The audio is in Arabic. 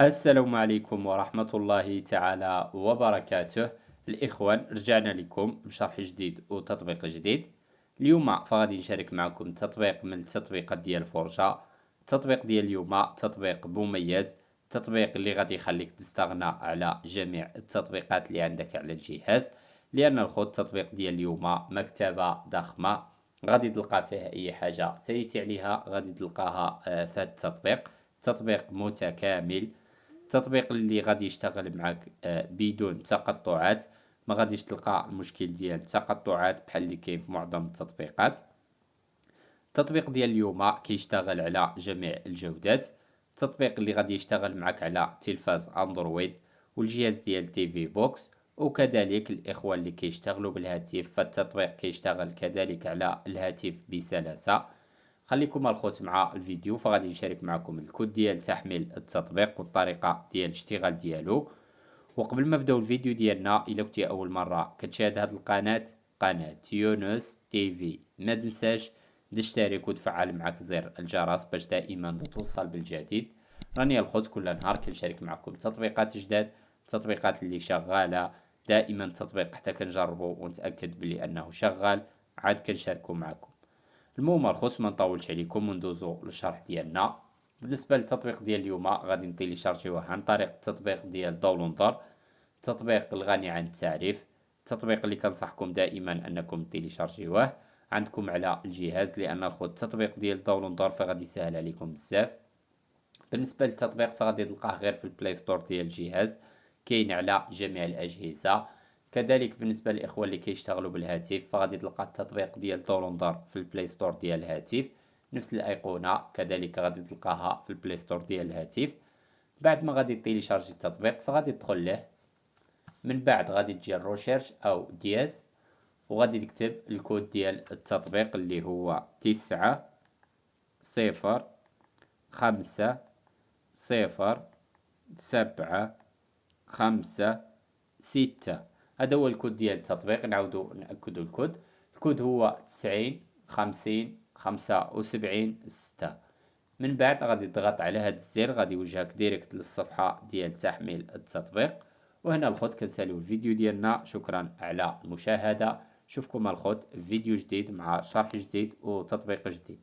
السلام عليكم ورحمة الله تعالى وبركاته. الإخوان، رجعنا لكم بشرح جديد وتطبيق جديد. اليوم فغادي نشارك معكم تطبيق من التطبيقات ديال فرجة. التطبيق ديال اليوم تطبيق مميز، تطبيق اللي غادي يخليك تستغنى على جميع التطبيقات اللي عندك على الجهاز، لأن التطبيق ديال اليوم مكتبة ضخمة، غادي تلقى فيها أي حاجة سيتي عليها غادي تلقاها في هذا التطبيق. تطبيق متكامل، التطبيق اللي غادي يشتغل معك بدون تقطعات، ما غاديش تلقى المشكل ديال التقطعات بحال اللي كاين في معظم التطبيقات. التطبيق ديال اليوم كيشتغل على جميع الجودات. التطبيق اللي غادي يشتغل معك على تلفاز اندرويد والجهاز ديال تي في بوكس، وكذلك الاخوه اللي كيشتغلوا بالهاتف، فالتطبيق كيشتغل كذلك على الهاتف بسلاسه. خليكم الخوت مع الفيديو، فغادي نشارك معكم الكود ديال تحميل التطبيق والطريقه ديال الاشتغال ديالو. وقبل ما نبداو الفيديو ديالنا، الا كنتي اول مره كتشاهد هذه القناه، قناه يونس تي في، ما تنساش تشترك وتفعل معك زر الجرس باش دائما توصل بالجديد. راني الخوت كل نهار كنشارك معكم تطبيقات جداد، التطبيقات اللي شغاله دائما، التطبيق حتى كنجربو ونتاكد بلي انه شغال عاد كنشاركو معكم. المهم الخوت ما نطولش عليكم وندوزو للشرح ديالنا. بالنسبه للتطبيق ديال اليوم غادي نتيليشارجيوه عن طريق التطبيق ديال داونلودر، التطبيق الغني عن التعريف، التطبيق اللي كنصحكم دائما انكم تيليشارجيوه عندكم على الجهاز، لان التطبيق ديال داونلودر فغادي يسهل عليكم بزاف. بالنسبه للتطبيق فغادي تلقاه غير في البلاي ستور ديال الجهاز، كاين على جميع الاجهزه. كذلك بالنسبه للاخوه اللي كيشتغلوا بالهاتف، فغادي تلقى التطبيق ديال داونلودر في البلاي ستور ديال الهاتف، نفس الايقونه كذلك غادي تلقاها في البلاي ستور ديال الهاتف. بعد ما غادي تيليشارجي التطبيق فغادي تدخل له، من بعد غادي تجي الروشيرش او دياز، وغادي تكتب الكود ديال التطبيق اللي هو 9 0 5 7 5 6. هذا هو الكود ديال التطبيق. نعاودو نأكدو الكود. الكود هو 90 50 75 6. من بعد غادي تضغط على هذا الزر، غادي يوجهك ديريكت للصفحة ديال تحميل التطبيق. وهنا الخوت كنساليو الفيديو ديالنا. شكرا على المشاهدة، نشوفكم الخوت في فيديو جديد مع شرح جديد وتطبيق جديد.